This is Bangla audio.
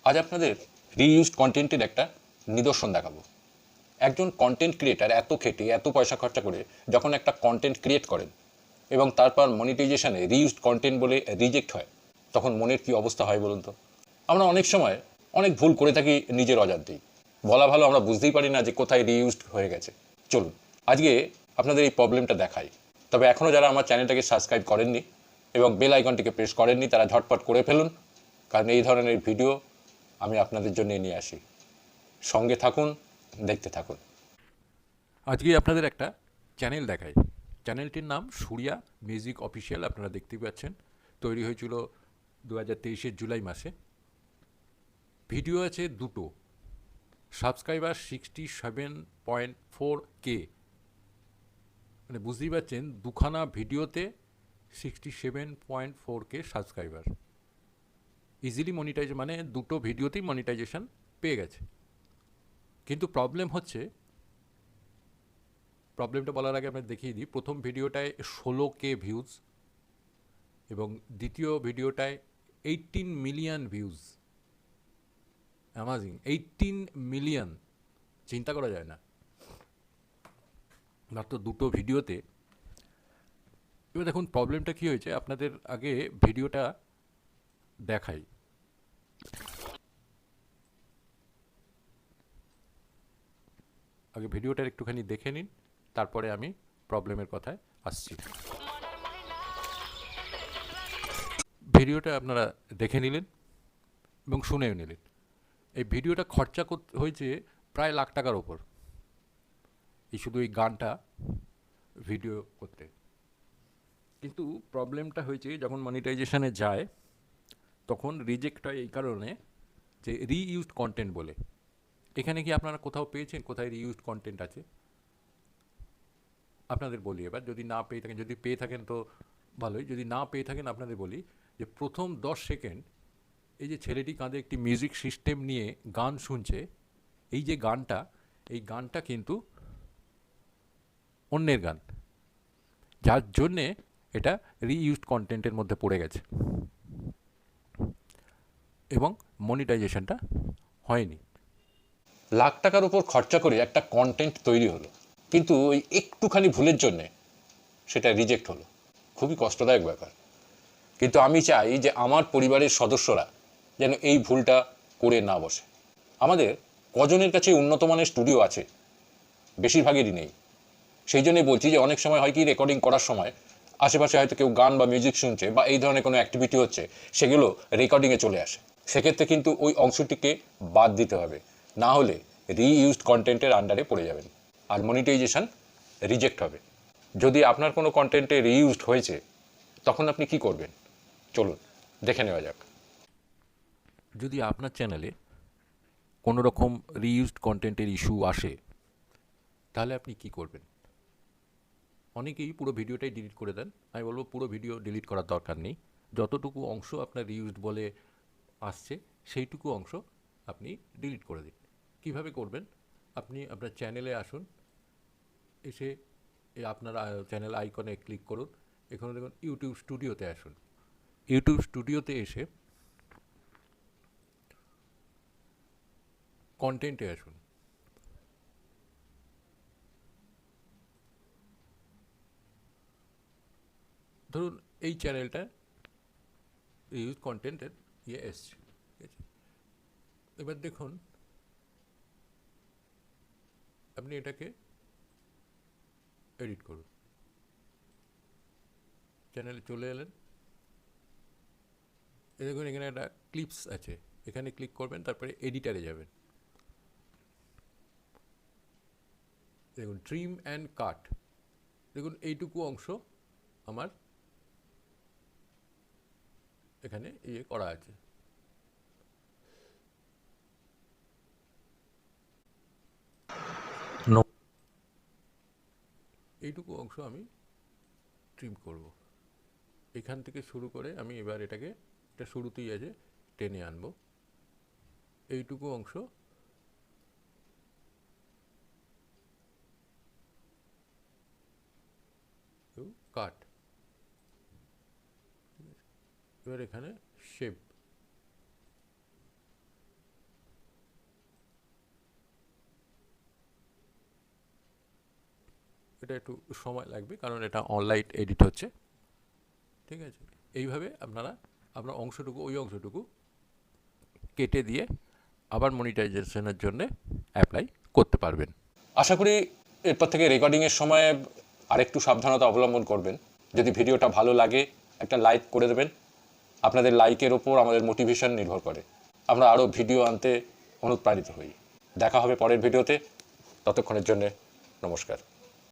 আজ আপনাদের রিইউজড কন্টেন্টের একটা নিদর্শন দেখাবো। একজন কন্টেন্ট ক্রিয়েটার এত খেটে এত পয়সা খরচা করে যখন একটা কন্টেন্ট ক্রিয়েট করেন এবং তারপর মনিটাইজেশনে রিইউজড কন্টেন্ট বলে রিজেক্ট হয়, তখন মনের কী অবস্থা হয় বলুন তো। আমরা অনেক সময় অনেক ভুল করে থাকি নিজের অজান্তেই। বলা ভালো, আমরা বুঝতেই পারি না যে কোথায় রিইউজড হয়ে গেছে। চলুন আজকে আপনাদের এই প্রবলেমটা দেখাই। তবে এখনও যারা আমার চ্যানেলটাকে সাবস্ক্রাইব করেননি এবং বেল আইকনটিকে প্রেস করেননি, তারা ঝটপট করে ফেলুন, কারণ এই ধরনের ভিডিও আমি আপনাদের জন্য নিয়ে আসি। সঙ্গে থাকুন, দেখতে থাকুন। আজকে আপনাদের একটা চ্যানেল দেখাই। চ্যানেলটির নাম সূর্যা মিউজিক অফিসিয়াল। আপনারা দেখতেই পাচ্ছেন, তৈরি হয়েছিল 2023 জুলাই মাসে। ভিডিও আছে দুটো, সাবস্ক্রাইবার 67.4K। মানে বুঝতেই পারছেন, দুখানা ভিডিওতে 67.4K সাবস্ক্রাইবার। ইজিলি মনিটাইজ, মানে দুটো ভিডিওতেই মনিটাইজেশন পেয়ে গেছে। কিন্তু প্রবলেমটা বলার আগে আমি দেখিয়ে দিই। প্রথম ভিডিওটায় 16K ভিউজ এবং দ্বিতীয় ভিডিওটায় 18 মিলিয়ন ভিউজ। অ্যামাজিং, 18 মিলিয়ন, চিন্তা করা যায় না মাত্র দুটো ভিডিওতে। এবার দেখুন প্রবলেমটা কী হয়েছে, আপনাদের আগে ভিডিওটা দেখাই। আগে ভিডিওটার একটুখানি দেখে নিন, তারপরে আমি প্রবলেমের কথায় আসছি। ভিডিওটা আপনারা দেখে নিলেন এবং শুনেও নিলেন। এই ভিডিওটা খরচা হয়েছে প্রায় লাখ টাকার ওপর, এই শুধু এই গানটা ভিডিও করতে। কিন্তু প্রবলেমটা হয়েছে যখন মনিটাইজেশনে যায় তখন রিজেক্ট হয় এই কারণে যে রিইউজড কন্টেন্ট বলে। এখানে কি আপনারা কোথাও পেয়েছেন কোথায় রিইউজড কন্টেন্ট আছে? আপনাদের বলি এবার, যদি না পেয়ে থাকেন, যদি পেয়ে থাকেন তো ভালোই, যদি না পেয়ে থাকেন আপনাদের বলি যে প্রথম 10 সেকেন্ড এই যে ছেলেটি কাঁধে একটি মিউজিক সিস্টেম নিয়ে গান শুনছে, এই যে গানটা, এই গানটা কিন্তু অন্যের গান, যার জন্যে এটা রিইউজড কন্টেন্টের মধ্যে পড়ে গেছে এবং মনিটাইজেশনটা হয়নি। লাখ টাকার উপর খরচা করে একটা কন্টেন্ট তৈরি হলো, কিন্তু ওই একটুখানি ভুলের জন্যে সেটা রিজেক্ট হলো। খুবই কষ্টদায়ক ব্যাপার। কিন্তু আমি চাই যে আমার পরিবারের সদস্যরা যেন এই ভুলটা করে না বসে। আমাদের কজনের কাছে উন্নত মানের স্টুডিও আছে? বেশিরভাগেরই নেই। সেই জন্যই বলছি যে অনেক সময় হয় কি, রেকর্ডিং করার সময় আশেপাশে হয়তো কেউ গান বা মিউজিক শুনছে বা এই ধরনের কোনো অ্যাক্টিভিটি হচ্ছে, সেগুলো রেকর্ডিংয়ে চলে আসে। সেক্ষেত্রে কিন্তু ওই অংশটিকে বাদ দিতে হবে, না হলে রিইউজড কন্টেন্টের আন্ডারে পড়ে যাবেন আর মনিটাইজেশন রিজেক্ট হবে। যদি আপনার কোনো কন্টেন্টে রিইউজড হয়েছে, তখন আপনি কি করবেন চলুন দেখে নেওয়া যাক। যদি আপনার চ্যানেলে কোনো রকম রিইউজড কন্টেন্টের ইস্যু আসে, তাহলে আপনি কি করবেন? অনেকেই পুরো ভিডিওটাই ডিলিট করে দেন। আমি বলবো পুরো ভিডিও ডিলিট করার দরকার নেই। যতটুকু অংশ আপনার রিইউজড বলে আসছে সেইটুকু অংশ আপনি ডিলিট করে দিন। কিভাবে করবেন? আপনি আপনার চ্যানেলে আসুন, এসে আপনার চ্যানেল আইকনে ক্লিক করুন। এখানে দেখুন ইউটিউব স্টুডিওতে আসুন। ইউটিউব স্টুডিওতে এসে কন্টেন্টে আসুন। ধরুন এই চ্যানেলটা রিউজ কন্টেন্টের এসছে, ঠিক আছে? এবার দেখুন আপনি এটাকে এডিট করুন। চ্যানেলে চলে এলেন, দেখুন এখানে একটা ক্লিপস আছে, এখানে ক্লিক করবেন, তারপরে এডিটারে যাবেন। দেখুন ট্রিম অ্যান্ড কাট, দেখুন এইটুকু অংশ আমার এখানে করা আছে। এইটুকু অংশ আমি ট্রিম করব। এখান থেকে শুরু করে আমি এবার এটাকে, এটা শুরুতেই আছে, টেনে আনবো। এইটুকু অংশ কাট। এবার এখানে শেপ, এটা একটু সময় লাগবে, কারণ এটা অনলাইন এডিট হচ্ছে। ঠিক আছে, এইভাবে আপনারা আপনার ওই অংশটুকু কেটে দিয়ে আবার মনিটাইজেশনের জন্য অ্যাপ্লাই করতে পারবেন। আশা করি এরপর থেকে রেকর্ডিংয়ের সময় আরেকটু সাবধানতা অবলম্বন করবেন। যদি ভিডিওটা ভালো লাগে একটা লাইক করে দেবেন। আপনাদের লাইকের ওপর আমাদের মোটিভেশন নির্ভর করে, আমরা আরও ভিডিও আনতে অনুপ্রাণিত হই। দেখা হবে পরের ভিডিওতে, ততক্ষণের জন্যে নমস্কার।